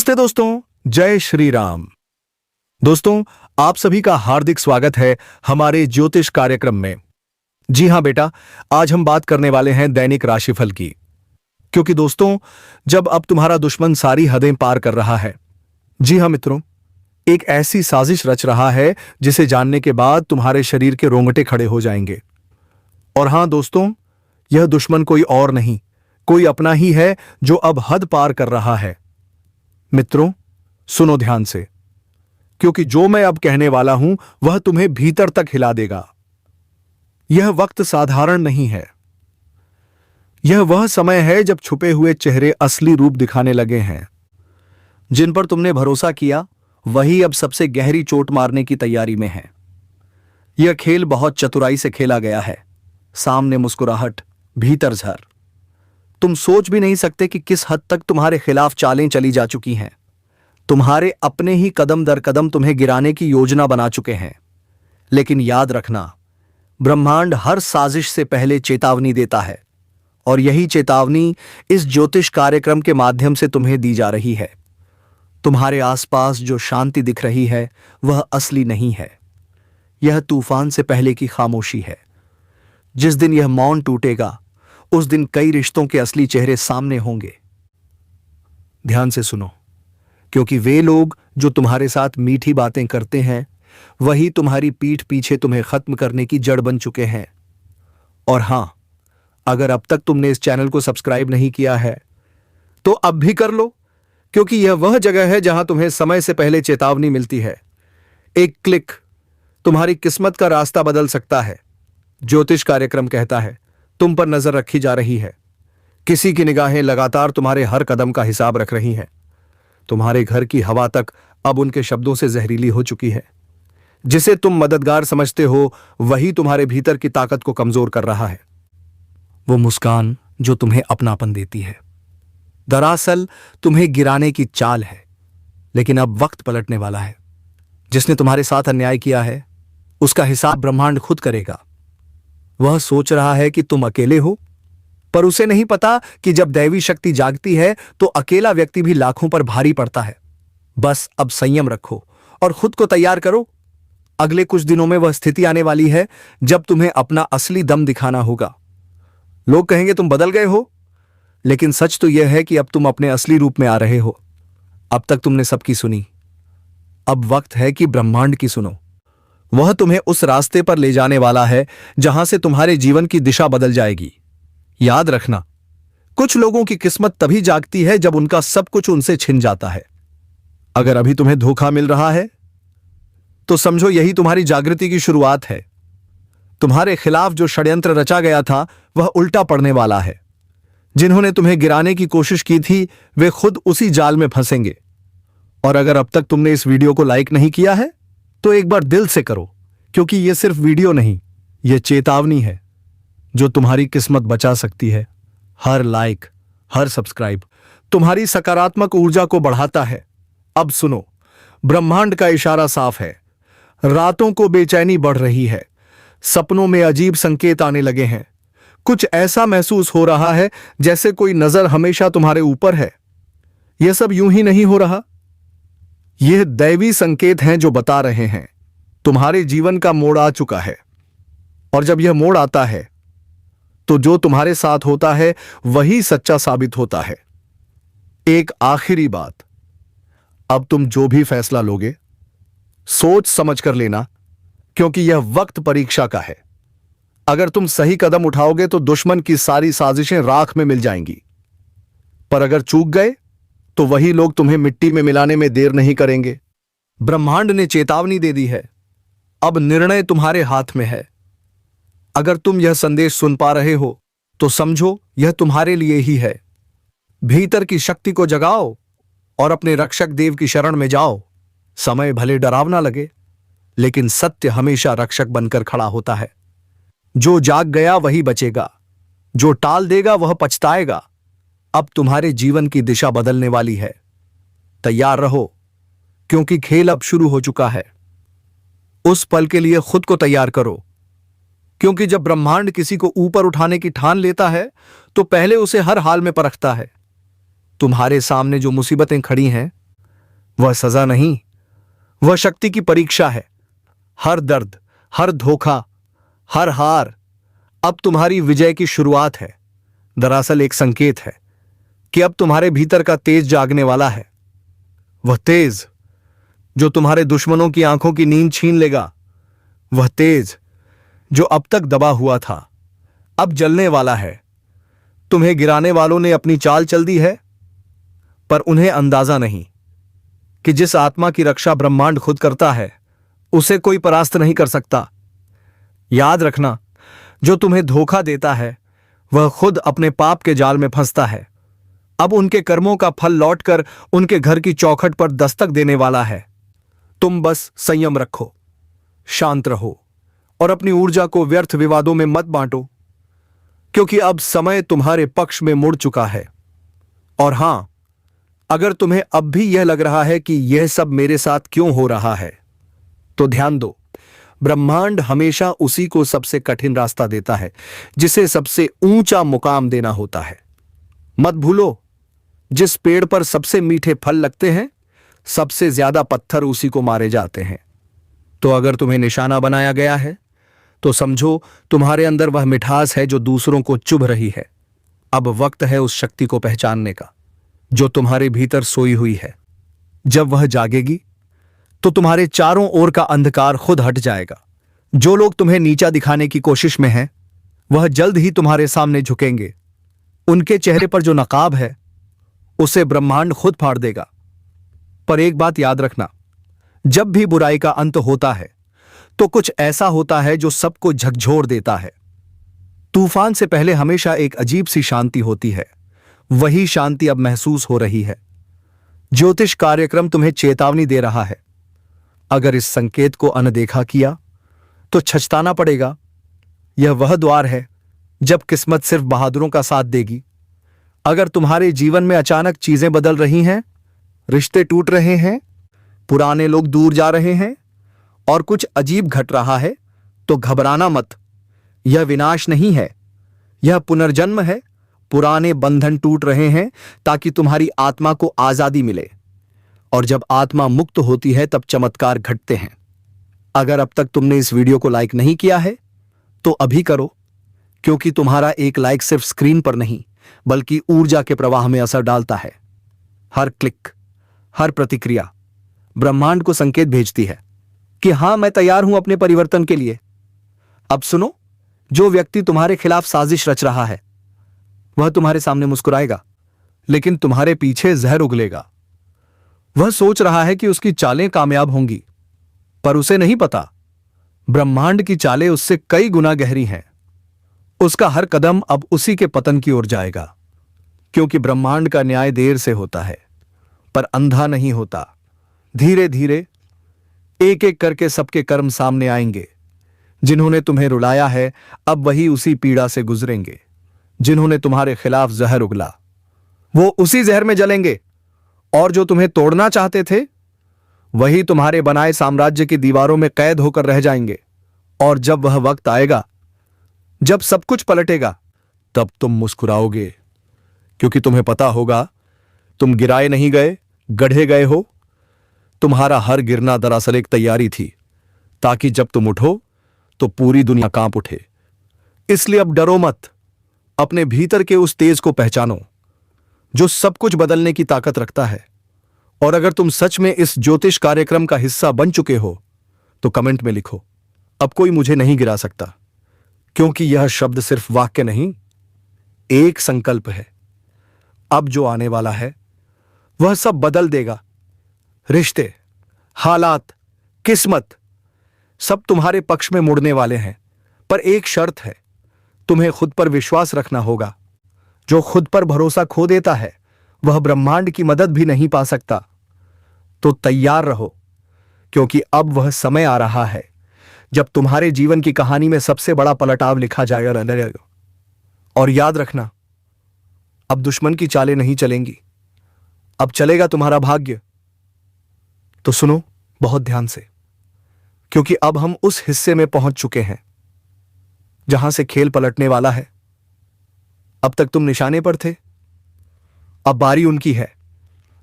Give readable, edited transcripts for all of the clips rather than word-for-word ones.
नमस्ते दोस्तों, जय श्री राम। दोस्तों, आप सभी का हार्दिक स्वागत है हमारे ज्योतिष कार्यक्रम में। जी हां बेटा, आज हम बात करने वाले हैं दैनिक राशिफल की। क्योंकि दोस्तों, जब अब तुम्हारा दुश्मन सारी हदें पार कर रहा है, जी हां मित्रों, एक ऐसी साजिश रच रहा है जिसे जानने के बाद तुम्हारे शरीर के रोंगटे खड़े हो जाएंगे। और हां दोस्तों, यह दुश्मन कोई और नहीं, कोई अपना ही है जो अब हद पार कर रहा है। मित्रों, सुनो ध्यान से, क्योंकि जो मैं अब कहने वाला हूं वह तुम्हें भीतर तक हिला देगा। यह वक्त साधारण नहीं है। यह वह समय है जब छुपे हुए चेहरे असली रूप दिखाने लगे हैं। जिन पर तुमने भरोसा किया वही अब सबसे गहरी चोट मारने की तैयारी में है। यह खेल बहुत चतुराई से खेला गया है। सामने मुस्कुराहट, भीतर झर। तुम सोच भी नहीं सकते कि किस हद तक तुम्हारे खिलाफ चालें चली जा चुकी हैं। तुम्हारे अपने ही कदम दर कदम तुम्हें गिराने की योजना बना चुके हैं। लेकिन याद रखना, ब्रह्मांड हर साजिश से पहले चेतावनी देता है, और यही चेतावनी इस ज्योतिष कार्यक्रम के माध्यम से तुम्हें दी जा रही है। तुम्हारे आसपास जो शांति दिख रही है वह असली नहीं है। यह तूफान से पहले की खामोशी है। जिस दिन यह मौन टूटेगा उस दिन कई रिश्तों के असली चेहरे सामने होंगे। ध्यान से सुनो, क्योंकि वे लोग जो तुम्हारे साथ मीठी बातें करते हैं वही तुम्हारी पीठ पीछे तुम्हें खत्म करने की जड़ बन चुके हैं। और हां, अगर अब तक तुमने इस चैनल को सब्सक्राइब नहीं किया है तो अब भी कर लो, क्योंकि यह वह जगह है जहां तुम्हें समय से पहले चेतावनी मिलती है। एक क्लिक तुम्हारी किस्मत का रास्ता बदल सकता है। ज्योतिष कार्यक्रम कहता है तुम पर नजर रखी जा रही है। किसी की निगाहें लगातार तुम्हारे हर कदम का हिसाब रख रही हैं। तुम्हारे घर की हवा तक अब उनके शब्दों से जहरीली हो चुकी है। जिसे तुम मददगार समझते हो वही तुम्हारे भीतर की ताकत को कमजोर कर रहा है। वो मुस्कान जो तुम्हें अपनापन देती है, दरअसल तुम्हें गिराने की चाल है। लेकिन अब वक्त पलटने वाला है। जिसने तुम्हारे साथ अन्याय किया है उसका हिसाब ब्रह्मांड खुद करेगा। वह सोच रहा है कि तुम अकेले हो, पर उसे नहीं पता कि जब दैवी शक्ति जागती है तो अकेला व्यक्ति भी लाखों पर भारी पड़ता है। बस अब संयम रखो और खुद को तैयार करो। अगले कुछ दिनों में वह स्थिति आने वाली है जब तुम्हें अपना असली दम दिखाना होगा। लोग कहेंगे तुम बदल गए हो, लेकिन सच तो यह है कि अब तुम अपने असली रूप में आ रहे हो। अब तक तुमने सबकी सुनी, अब वक्त है कि ब्रह्मांड की सुनो। वह तुम्हें उस रास्ते पर ले जाने वाला है जहां से तुम्हारे जीवन की दिशा बदल जाएगी। याद रखना, कुछ लोगों की किस्मत तभी जागती है जब उनका सब कुछ उनसे छिन जाता है। अगर अभी तुम्हें धोखा मिल रहा है तो समझो यही तुम्हारी जागृति की शुरुआत है। तुम्हारे खिलाफ जो षड्यंत्र रचा गया था वह उल्टा पड़ने वाला है। जिन्होंने तुम्हें गिराने की कोशिश की थी वे खुद उसी जाल में फंसेंगे। और अगर अब तक तुमने इस वीडियो को लाइक नहीं किया है तो एक बार दिल से करो, क्योंकि यह सिर्फ वीडियो नहीं, यह चेतावनी है जो तुम्हारी किस्मत बचा सकती है। हर लाइक, हर सब्सक्राइब तुम्हारी सकारात्मक ऊर्जा को बढ़ाता है। अब सुनो, ब्रह्मांड का इशारा साफ है। रातों को बेचैनी बढ़ रही है। सपनों में अजीब संकेत आने लगे हैं। कुछ ऐसा महसूस हो रहा है जैसे कोई नजर हमेशा तुम्हारे ऊपर है। यह सब यूं ही नहीं हो रहा। यह दैवी संकेत हैं जो बता रहे हैं तुम्हारे जीवन का मोड़ आ चुका है। और जब यह मोड़ आता है तो जो तुम्हारे साथ होता है वही सच्चा साबित होता है। एक आखिरी बात, अब तुम जो भी फैसला लोगे सोच समझ कर लेना, क्योंकि यह वक्त परीक्षा का है। अगर तुम सही कदम उठाओगे तो दुश्मन की सारी साजिशें राख में मिल जाएंगी, पर अगर चूक गए तो वही लोग तुम्हें मिट्टी में मिलाने में देर नहीं करेंगे। ब्रह्मांड ने चेतावनी दे दी है। अब निर्णय तुम्हारे हाथ में है। अगर तुम यह संदेश सुन पा रहे हो तो समझो यह तुम्हारे लिए ही है। भीतर की शक्ति को जगाओ और अपने रक्षक देव की शरण में जाओ। समय भले डरावना लगे, लेकिन सत्य हमेशा रक्षक बनकर खड़ा होता है। जो जाग गया वही बचेगा, जो टाल देगा वह पछताएगा। अब तुम्हारे जीवन की दिशा बदलने वाली है। तैयार रहो, क्योंकि खेल अब शुरू हो चुका है। उस पल के लिए खुद को तैयार करो, क्योंकि जब ब्रह्मांड किसी को ऊपर उठाने की ठान लेता है तो पहले उसे हर हाल में परखता है। तुम्हारे सामने जो मुसीबतें खड़ी हैं वह सजा नहीं, वह शक्ति की परीक्षा है। हर दर्द, हर धोखा, हर हार अब तुम्हारी विजय की शुरुआत है। दरअसल एक संकेत है कि अब तुम्हारे भीतर का तेज जागने वाला है। वह तेज जो तुम्हारे दुश्मनों की आंखों की नींद छीन लेगा, वह तेज जो अब तक दबा हुआ था, अब जलने वाला है। तुम्हें गिराने वालों ने अपनी चाल चल दी है, पर उन्हें अंदाजा नहीं कि जिस आत्मा की रक्षा ब्रह्मांड खुद करता है, उसे कोई परास्त नहीं कर सकता। याद रखना, जो तुम्हें धोखा देता है वह खुद अपने पाप के जाल में फंसता है। अब उनके कर्मों का फल लौटकर उनके घर की चौखट पर दस्तक देने वाला है। तुम बस संयम रखो, शांत रहो और अपनी ऊर्जा को व्यर्थ विवादों में मत बांटो, क्योंकि अब समय तुम्हारे पक्ष में मुड़ चुका है। और हां, अगर तुम्हें अब भी यह लग रहा है कि यह सब मेरे साथ क्यों हो रहा है, तो ध्यान दो, ब्रह्मांड हमेशा उसी को सबसे कठिन रास्ता देता है जिसे सबसे ऊंचा मुकाम देना होता है। मत भूलो, जिस पेड़ पर सबसे मीठे फल लगते हैं, सबसे ज्यादा पत्थर उसी को मारे जाते हैं। तो अगर तुम्हें निशाना बनाया गया है, तो समझो तुम्हारे अंदर वह मिठास है जो दूसरों को चुभ रही है। अब वक्त है उस शक्ति को पहचानने का जो तुम्हारे भीतर सोई हुई है। जब वह जागेगी तो तुम्हारे चारों ओर का अंधकार खुद हट जाएगा। जो लोग तुम्हें नीचा दिखाने की कोशिश में हैं, वह जल्द ही तुम्हारे सामने झुकेंगे। उनके चेहरे पर जो नकाब है, उसे ब्रह्मांड खुद फाड़ देगा। पर एक बात याद रखना, जब भी बुराई का अंत होता है तो कुछ ऐसा होता है जो सबको झकझोर देता है। तूफान से पहले हमेशा एक अजीब सी शांति होती है। वही शांति अब महसूस हो रही है। ज्योतिष कार्यक्रम तुम्हें चेतावनी दे रहा है। अगर इस संकेत को अनदेखा किया तो छछताना पड़ेगा। यह वह द्वार है जब किस्मत सिर्फ बहादुरों का साथ देगी। अगर तुम्हारे जीवन में अचानक चीजें बदल रही हैं, रिश्ते टूट रहे हैं, पुराने लोग दूर जा रहे हैं और कुछ अजीब घट रहा है, तो घबराना मत। यह विनाश नहीं है, यह पुनर्जन्म है। पुराने बंधन टूट रहे हैं ताकि तुम्हारी आत्मा को आजादी मिले, और जब आत्मा मुक्त होती है तब चमत्कार घटते हैं। अगर अब तक तुमने इस वीडियो को लाइक नहीं किया है तो अभी करो, क्योंकि तुम्हारा एक लाइक सिर्फ स्क्रीन पर नहीं बल्कि ऊर्जा के प्रवाह में असर डालता है। हर क्लिक, हर प्रतिक्रिया ब्रह्मांड को संकेत भेजती है कि हां, मैं तैयार हूं अपने परिवर्तन के लिए। अब सुनो, जो व्यक्ति तुम्हारे खिलाफ साजिश रच रहा है वह तुम्हारे सामने मुस्कुराएगा, लेकिन तुम्हारे पीछे जहर उगलेगा। वह सोच रहा है कि उसकी चालें कामयाब होंगी, पर उसे नहीं पता ब्रह्मांड की चालें उससे कई गुना गहरी हैं। उसका हर कदम अब उसी के पतन की ओर जाएगा, क्योंकि ब्रह्मांड का न्याय देर से होता है पर अंधा नहीं होता। धीरे धीरे एक एक करके सबके कर्म सामने आएंगे। जिन्होंने तुम्हें रुलाया है अब वही उसी पीड़ा से गुजरेंगे। जिन्होंने तुम्हारे खिलाफ जहर उगला वो उसी जहर में जलेंगे, और जो तुम्हें तोड़ना चाहते थे वही तुम्हारे बनाए साम्राज्य की दीवारों में कैद होकर रह जाएंगे। और जब वह वक्त आएगा, जब सब कुछ पलटेगा, तब तुम मुस्कुराओगे, क्योंकि तुम्हें पता होगा तुम गिराए नहीं गए, गढ़े गए हो। तुम्हारा हर गिरना दरअसल एक तैयारी थी, ताकि जब तुम उठो तो पूरी दुनिया कांप उठे। इसलिए अब डरो मत। अपने भीतर के उस तेज को पहचानो जो सब कुछ बदलने की ताकत रखता है। और अगर तुम सच में इस ज्योतिष कार्यक्रम का हिस्सा बन चुके हो तो कमेंट में लिखो, अब कोई मुझे नहीं गिरा सकता, क्योंकि यह शब्द सिर्फ वाक्य नहीं, एक संकल्प है। अब जो आने वाला है वह सब बदल देगा। रिश्ते, हालात, किस्मत सब तुम्हारे पक्ष में मुड़ने वाले हैं। पर एक शर्त है, तुम्हें खुद पर विश्वास रखना होगा। जो खुद पर भरोसा खो देता है वह ब्रह्मांड की मदद भी नहीं पा सकता। तो तैयार रहो, क्योंकि अब वह समय आ रहा है जब तुम्हारे जीवन की कहानी में सबसे बड़ा पलटाव लिखा जाएगा। और याद रखना, अब दुश्मन की चालें नहीं चलेंगी, अब चलेगा तुम्हारा भाग्य। तो सुनो बहुत ध्यान से, क्योंकि अब हम उस हिस्से में पहुंच चुके हैं जहां से खेल पलटने वाला है। अब तक तुम निशाने पर थे, अब बारी उनकी है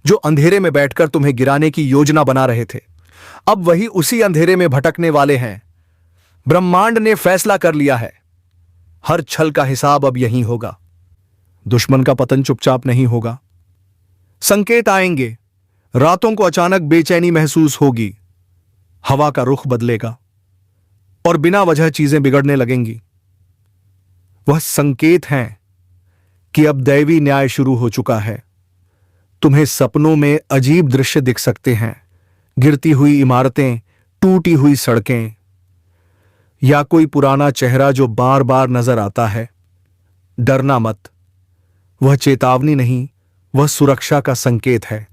जो अंधेरे में बैठकर तुम्हें गिराने की योजना बना रहे थे, अब वही उसी अंधेरे में भटकने वाले हैं। ब्रह्मांड ने फैसला कर लिया है, हर छल का हिसाब अब यहीं होगा। दुश्मन का पतन चुपचाप नहीं होगा। संकेत आएंगे, रातों को अचानक बेचैनी महसूस होगी, हवा का रुख बदलेगा और बिना वजह चीजें बिगड़ने लगेंगी। वह संकेत हैं कि अब दैवी न्याय शुरू हो चुका है। तुम्हें सपनों में अजीब दृश्य दिख सकते हैं, गिरती हुई इमारतें, टूटी हुई सड़कें, या कोई पुराना चेहरा जो बार बार नजर आता है। डरना मत, वह चेतावनी नहीं, वह सुरक्षा का संकेत है।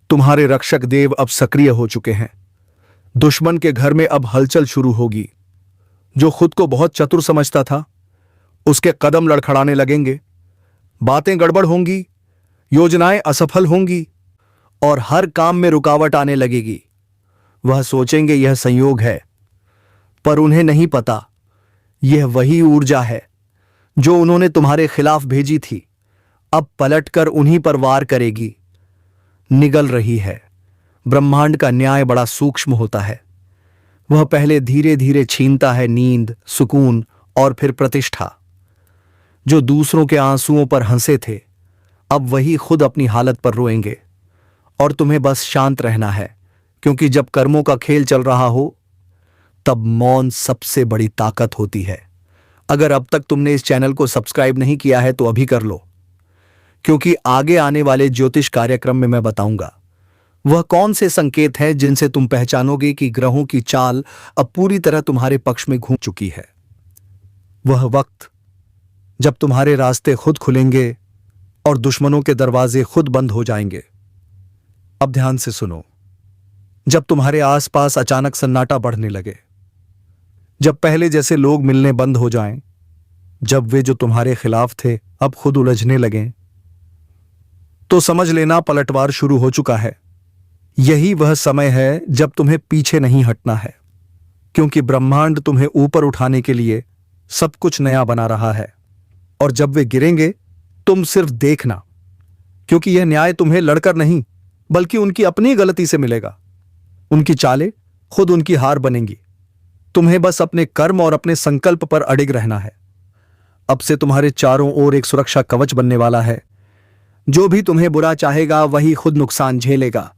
तुम्हारे रक्षक देव अब सक्रिय हो चुके हैं। दुश्मन के घर में अब हलचल शुरू होगी। जो खुद को बहुत चतुर समझता था, उसके कदम लड़खड़ाने लगेंगे। बातें गड़बड़ होंगी, योजनाएं असफल होंगी और हर काम में रुकावट आने लगेगी। वह सोचेंगे यह संयोग है, पर उन्हें नहीं पता यह वही ऊर्जा है जो उन्होंने तुम्हारे खिलाफ भेजी थी, अब पलटकर उन्हीं पर वार करेगी। निगल रही है। ब्रह्मांड का न्याय बड़ा सूक्ष्म होता है। वह पहले धीरे धीरे छीनता है नींद, सुकून और फिर प्रतिष्ठा। जो दूसरों के आंसुओं पर हंसे थे, अब वही खुद अपनी हालत पर रोएंगे। और तुम्हें बस शांत रहना है, क्योंकि जब कर्मों का खेल चल रहा हो तब मौन सबसे बड़ी ताकत होती है। अगर अब तक तुमने इस चैनल को सब्सक्राइब नहीं किया है तो अभी कर लो, क्योंकि आगे आने वाले ज्योतिष कार्यक्रम में मैं बताऊंगा वह कौन से संकेत हैं जिनसे तुम पहचानोगे कि ग्रहों की चाल अब पूरी तरह तुम्हारे पक्ष में घूम चुकी है। वह वक्त जब तुम्हारे रास्ते खुद खुलेंगे और दुश्मनों के दरवाजे खुद बंद हो जाएंगे। अब ध्यान से सुनो। जब तुम्हारे आसपास अचानक सन्नाटा बढ़ने लगे, जब पहले जैसे लोग मिलने बंद हो जाएं, जब वे जो तुम्हारे खिलाफ थे अब खुद उलझने लगें, तो समझ लेना पलटवार शुरू हो चुका है। यही वह समय है जब तुम्हें पीछे नहीं हटना है, क्योंकि ब्रह्मांड तुम्हें ऊपर उठाने के लिए सब कुछ नया बना रहा है। और जब वे गिरेंगे तुम सिर्फ देखना, क्योंकि यह न्याय तुम्हें लड़कर नहीं बल्कि उनकी अपनी गलती से मिलेगा। उनकी चालें खुद उनकी हार बनेंगी। तुम्हें बस अपने कर्म और अपने संकल्प पर अडिग रहना है। अब से तुम्हारे चारों ओर एक सुरक्षा कवच बनने वाला है। जो भी तुम्हें बुरा चाहेगा वही खुद नुकसान झेलेगा।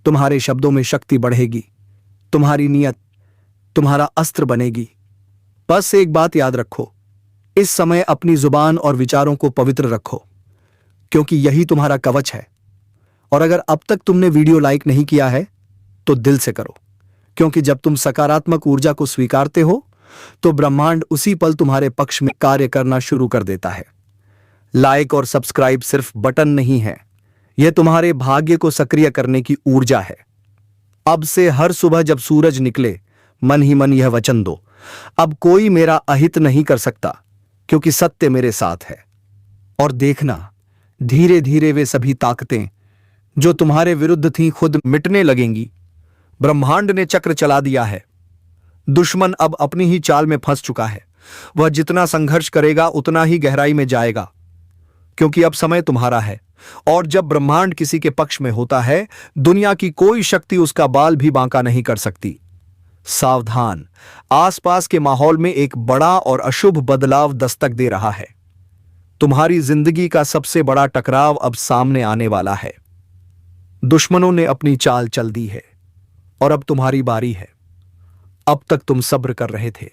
तुम्हारे शब्दों में शक्ति बढ़ेगी, तुम्हारी नीयत तुम्हारा अस्त्र बनेगी। बस एक बात याद रखो, इस समय अपनी जुबान और विचारों को पवित्र रखो, क्योंकि यही तुम्हारा कवच है। और अगर अब तक तुमने वीडियो लाइक नहीं किया है तो दिल से करो, क्योंकि जब तुम सकारात्मक ऊर्जा को स्वीकारते हो तो ब्रह्मांड उसी पल तुम्हारे पक्ष में कार्य करना शुरू कर देता है। लाइक और सब्सक्राइब सिर्फ बटन नहीं है, यह तुम्हारे भाग्य को सक्रिय करने की ऊर्जा है। अब से हर सुबह जब सूरज निकले, मन ही मन यह वचन दो, अब कोई मेरा अहित नहीं कर सकता, क्योंकि सत्य मेरे साथ है। और देखना, धीरे धीरे वे सभी ताकतें जो तुम्हारे विरुद्ध थीं खुद मिटने लगेंगी। ब्रह्मांड ने चक्र चला दिया है। दुश्मन अब अपनी ही चाल में फंस चुका है। वह जितना संघर्ष करेगा उतना ही गहराई में जाएगा, क्योंकि अब समय तुम्हारा है। और जब ब्रह्मांड किसी के पक्ष में होता है, दुनिया की कोई शक्ति उसका बाल भी बांका नहीं कर सकती। सावधान, आसपास के माहौल में एक बड़ा और अशुभ बदलाव दस्तक दे रहा है। तुम्हारी जिंदगी का सबसे बड़ा टकराव अब सामने आने वाला है। दुश्मनों ने अपनी चाल चल दी है और अब तुम्हारी बारी है। अब तक तुम सब्र कर रहे थे,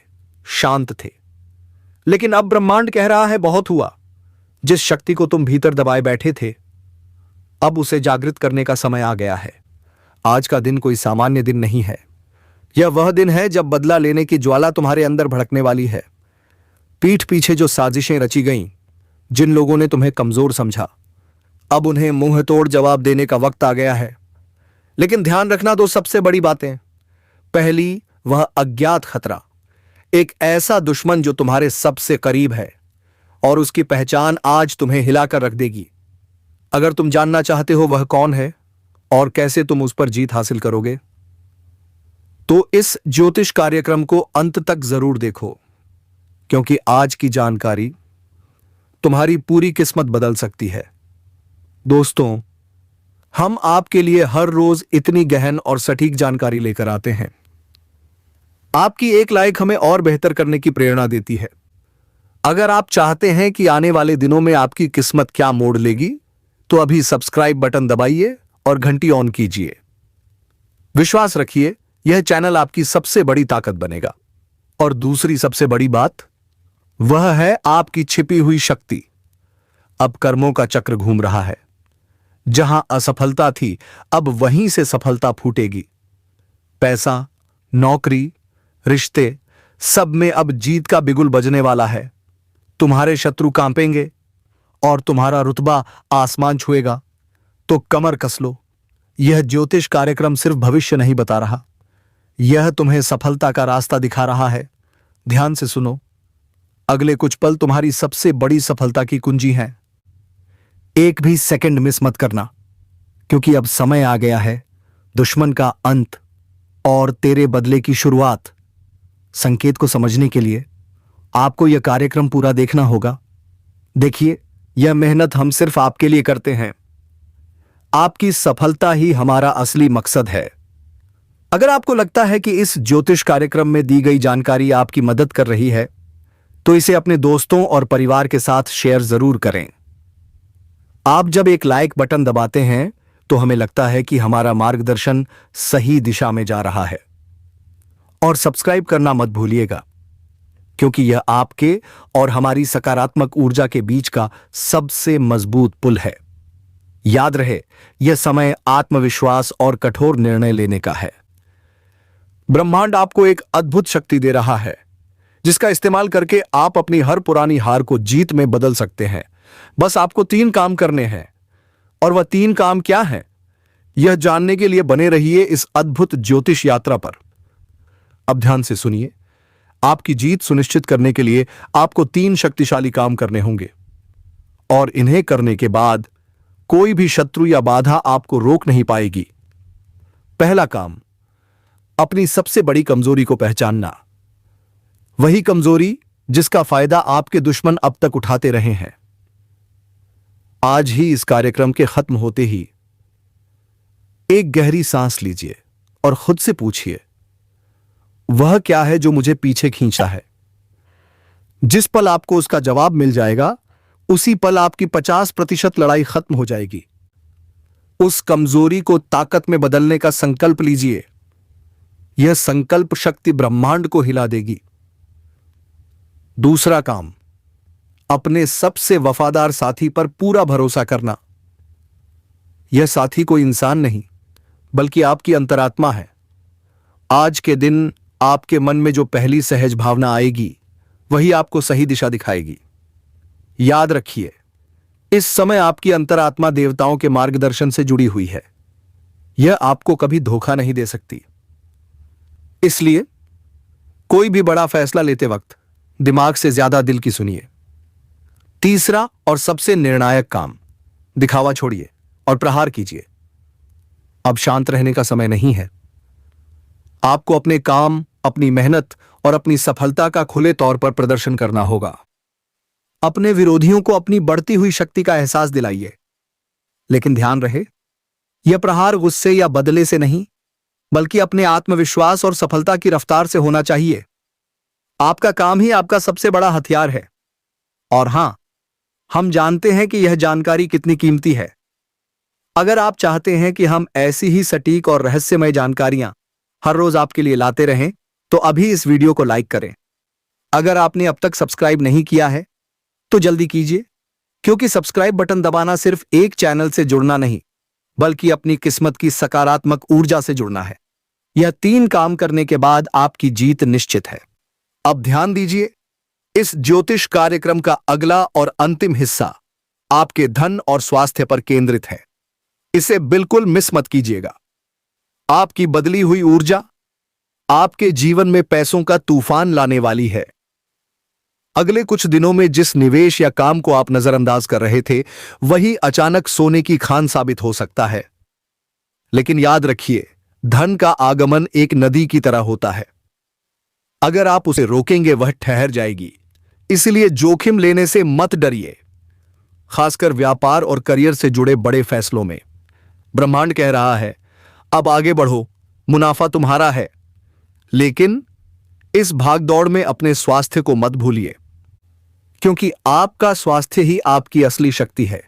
शांत थे, लेकिन अब ब्रह्मांड कह रहा है बहुत हुआ। जिस शक्ति को तुम भीतर दबाए बैठे थे, अब उसे जागृत करने का समय आ गया है। आज का दिन कोई सामान्य दिन नहीं है। यह वह दिन है जब बदला लेने की ज्वाला तुम्हारे अंदर भड़कने वाली है। पीठ पीछे जो साजिशें रची गईं, जिन लोगों ने तुम्हें कमजोर समझा, अब उन्हें मुंह तोड़ जवाब देने का वक्त आ गया है। लेकिन ध्यान रखना दो सबसे बड़ी बातें। पहली, वह अज्ञात खतरा, एक ऐसा दुश्मन जो तुम्हारे सबसे करीब है और उसकी पहचान आज तुम्हें हिलाकर रख देगी। अगर तुम जानना चाहते हो वह कौन है और कैसे तुम उस पर जीत हासिल करोगे, तो इस ज्योतिष कार्यक्रम को अंत तक जरूर देखो, क्योंकि आज की जानकारी तुम्हारी पूरी किस्मत बदल सकती है। दोस्तों, हम आपके लिए हर रोज इतनी गहन और सटीक जानकारी लेकर आते हैं। आपकी एक लाइक हमें और बेहतर करने की प्रेरणा देती है। अगर आप चाहते हैं कि आने वाले दिनों में आपकी किस्मत क्या मोड़ लेगी, तो अभी सब्सक्राइब बटन दबाइए और घंटी ऑन कीजिए। विश्वास रखिए, यह चैनल आपकी सबसे बड़ी ताकत बनेगा। और दूसरी सबसे बड़ी बात वह है आपकी छिपी हुई शक्ति। अब कर्मों का चक्र घूम रहा है। जहां असफलता थी, अब वहीं से सफलता फूटेगी। पैसा, नौकरी, रिश्ते, सब में अब जीत का बिगुल बजने वाला है। तुम्हारे शत्रु कांपेंगे और तुम्हारा रुतबा आसमान छुएगा। तो कमर कस लो। यह ज्योतिष कार्यक्रम सिर्फ भविष्य नहीं बता रहा, यह तुम्हें सफलता का रास्ता दिखा रहा है। ध्यान से सुनो, अगले कुछ पल तुम्हारी सबसे बड़ी सफलता की कुंजी है। एक भी सेकंड मिस मत करना, क्योंकि अब समय आ गया है दुश्मन का अंत और तेरे बदले की शुरुआत। संकेत को समझने के लिए आपको यह कार्यक्रम पूरा देखना होगा। देखिए, यह मेहनत हम सिर्फ आपके लिए करते हैं। आपकी सफलता ही हमारा असली मकसद है। अगर आपको लगता है कि इस ज्योतिष कार्यक्रम में दी गई जानकारी आपकी मदद कर रही है, तो इसे अपने दोस्तों और परिवार के साथ शेयर जरूर करें। आप जब एक लाइक बटन दबाते हैं, तो हमें लगता है कि हमारा मार्गदर्शन सही दिशा में जा रहा है। और सब्सक्राइब करना मत भूलिएगा, क्योंकि यह आपके और हमारी सकारात्मक ऊर्जा के बीच का सबसे मजबूत पुल है। याद रहे, यह समय आत्मविश्वास और कठोर निर्णय लेने का है। ब्रह्मांड आपको एक अद्भुत शक्ति दे रहा है, जिसका इस्तेमाल करके आप अपनी हर पुरानी हार को जीत में बदल सकते हैं। बस आपको 3 काम करने हैं। और वह 3 काम क्या हैं, यह जानने के लिए बने रहिए इस अद्भुत ज्योतिष यात्रा पर। अब ध्यान से सुनिए। आपकी जीत सुनिश्चित करने के लिए आपको 3 शक्तिशाली काम करने होंगे, और इन्हें करने के बाद कोई भी शत्रु या बाधा आपको रोक नहीं पाएगी। पहला काम, अपनी सबसे बड़ी कमजोरी को पहचानना। वही कमजोरी जिसका फायदा आपके दुश्मन अब तक उठाते रहे हैं। आज ही इस कार्यक्रम के खत्म होते ही एक गहरी सांस लीजिए और खुद से पूछिए, वह क्या है जो मुझे पीछे खींचता है। जिस पल आपको उसका जवाब मिल जाएगा, उसी पल आपकी 50% लड़ाई खत्म हो जाएगी। उस कमजोरी को ताकत में बदलने का संकल्प लीजिए। यह संकल्प शक्ति ब्रह्मांड को हिला देगी। दूसरा काम, अपने सबसे वफादार साथी पर पूरा भरोसा करना। यह साथी कोई इंसान नहीं, बल्कि आपकी अंतरात्मा है। आज के दिन आपके मन में जो पहली सहज भावना आएगी, वही आपको सही दिशा दिखाएगी। याद रखिए, इस समय आपकी अंतरात्मा देवताओं के मार्गदर्शन से जुड़ी हुई है। यह आपको कभी धोखा नहीं दे सकती। इसलिए कोई भी बड़ा फैसला लेते वक्त दिमाग से ज्यादा दिल की सुनिए। तीसरा और सबसे निर्णायक काम, दिखावा छोड़िए और प्रहार कीजिए। अब शांत रहने का समय नहीं है। आपको अपने काम, अपनी मेहनत और अपनी सफलता का खुले तौर पर प्रदर्शन करना होगा। अपने विरोधियों को अपनी बढ़ती हुई शक्ति का एहसास दिलाइए। लेकिन ध्यान रहे, यह प्रहार गुस्से या बदले से नहीं, बल्कि अपने आत्मविश्वास और सफलता की रफ्तार से होना चाहिए। आपका काम ही आपका सबसे बड़ा हथियार है। और हां, हम जानते हैं कि यह जानकारी कितनी कीमती है। अगर आप चाहते हैं कि हम ऐसी ही सटीक और रहस्यमय जानकारियां हर रोज आपके लिए लाते रहें, तो अभी इस वीडियो को लाइक करें। अगर आपने अब तक सब्सक्राइब नहीं किया है, तो जल्दी कीजिए, क्योंकि सब्सक्राइब बटन दबाना सिर्फ एक चैनल से जुड़ना नहीं, बल्कि अपनी किस्मत की सकारात्मक ऊर्जा से जुड़ना है। यह 3 काम करने के बाद आपकी जीत निश्चित है। अब ध्यान दीजिए, इस ज्योतिष कार्यक्रम का अगला और अंतिम हिस्सा आपके धन और स्वास्थ्य पर केंद्रित है। इसे बिल्कुल मिस मत कीजिएगा। आपकी बदली हुई ऊर्जा आपके जीवन में पैसों का तूफान लाने वाली है। अगले कुछ दिनों में जिस निवेश या काम को आप नजरअंदाज कर रहे थे, वही अचानक सोने की खान साबित हो सकता है। लेकिन याद रखिए, धन का आगमन एक नदी की तरह होता है। अगर आप उसे रोकेंगे, वह ठहर जाएगी। इसलिए जोखिम लेने से मत डरिए, खासकर व्यापार और करियर से जुड़े बड़े फैसलों में। ब्रह्मांड कह रहा है, अब आगे बढ़ो, मुनाफा तुम्हारा है। लेकिन इस भागदौड़ में अपने स्वास्थ्य को मत भूलिए, क्योंकि आपका स्वास्थ्य ही आपकी असली शक्ति है।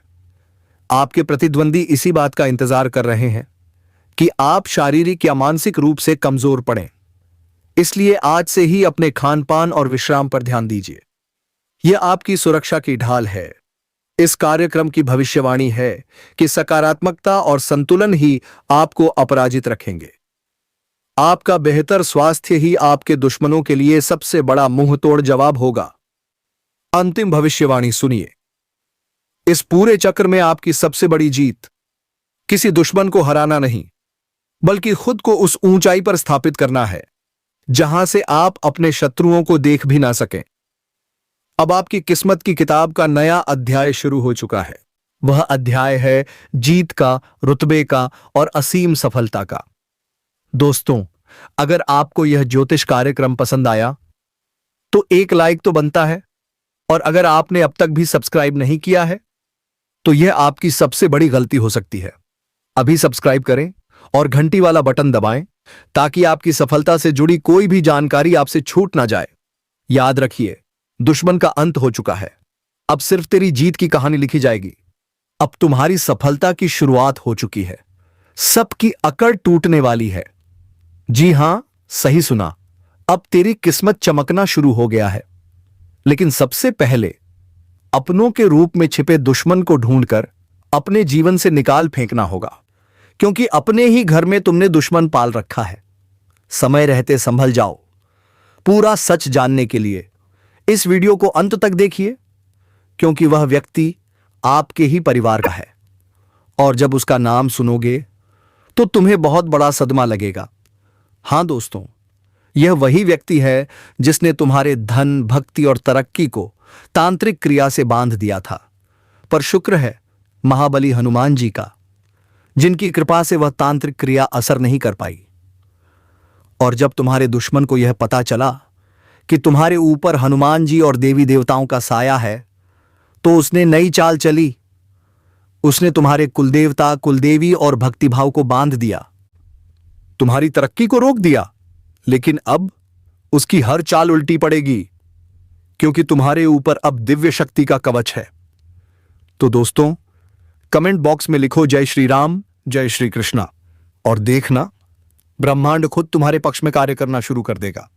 आपके प्रतिद्वंदी इसी बात का इंतजार कर रहे हैं कि आप शारीरिक या मानसिक रूप से कमजोर पड़ें। इसलिए आज से ही अपने खान पान और विश्राम पर ध्यान दीजिए। यह आपकी सुरक्षा की ढाल है। इस कार्यक्रम की भविष्यवाणी है कि सकारात्मकता और संतुलन ही आपको अपराजित रखेंगे। आपका बेहतर स्वास्थ्य ही आपके दुश्मनों के लिए सबसे बड़ा मुंहतोड़ जवाब होगा। अंतिम भविष्यवाणी सुनिए। इस पूरे चक्र में आपकी सबसे बड़ी जीत किसी दुश्मन को हराना नहीं, बल्कि खुद को उस ऊंचाई पर स्थापित करना है जहां से आप अपने शत्रुओं को देख भी ना सकें। अब आपकी किस्मत की किताब का नया अध्याय शुरू हो चुका है। वह अध्याय है जीत का, रुतबे का और असीम सफलता का। दोस्तों, अगर आपको यह ज्योतिष कार्यक्रम पसंद आया तो एक लाइक तो बनता है, और अगर आपने अब तक भी सब्सक्राइब नहीं किया है तो यह आपकी सबसे बड़ी गलती हो सकती है। अभी सब्सक्राइब करें और घंटी वाला बटन दबाएं ताकि आपकी सफलता से जुड़ी कोई भी जानकारी आपसे छूट ना जाए। याद रखिए, दुश्मन का अंत हो चुका है। अब सिर्फ तेरी जीत की कहानी लिखी जाएगी। अब तुम्हारी सफलता की शुरुआत हो चुकी है। सबकी अकड़ टूटने वाली है। जी हां, सही सुना। अब तेरी किस्मत चमकना शुरू हो गया है। लेकिन सबसे पहले अपनों के रूप में छिपे दुश्मन को ढूंढकर अपने जीवन से निकाल फेंकना होगा, क्योंकि अपने ही घर में तुमने दुश्मन पाल रखा है। समय रहते संभल जाओ। पूरा सच जानने के लिए इस वीडियो को अंत तक देखिए, क्योंकि वह व्यक्ति आपके ही परिवार का है, और जब उसका नाम सुनोगे तो तुम्हें बहुत बड़ा सदमा लगेगा। हां दोस्तों, यह वही व्यक्ति है जिसने तुम्हारे धन, भक्ति और तरक्की को तांत्रिक क्रिया से बांध दिया था। पर शुक्र है महाबली हनुमान जी का, जिनकी कृपा से वह तांत्रिक क्रिया असर नहीं कर पाई। और जब तुम्हारे दुश्मन को यह पता चला कि तुम्हारे ऊपर हनुमान जी और देवी देवताओं का साया है, तो उसने नई चाल चली। उसने तुम्हारे कुलदेवता, कुलदेवी और भक्तिभाव को बांध दिया, तुम्हारी तरक्की को रोक दिया। लेकिन अब उसकी हर चाल उल्टी पड़ेगी, क्योंकि तुम्हारे ऊपर अब दिव्य शक्ति का कवच है। तो दोस्तों, कमेंट बॉक्स में लिखो जय श्री राम, जय श्री कृष्णा, और देखना ब्रह्मांड खुद तुम्हारे पक्ष में कार्य करना शुरू कर देगा।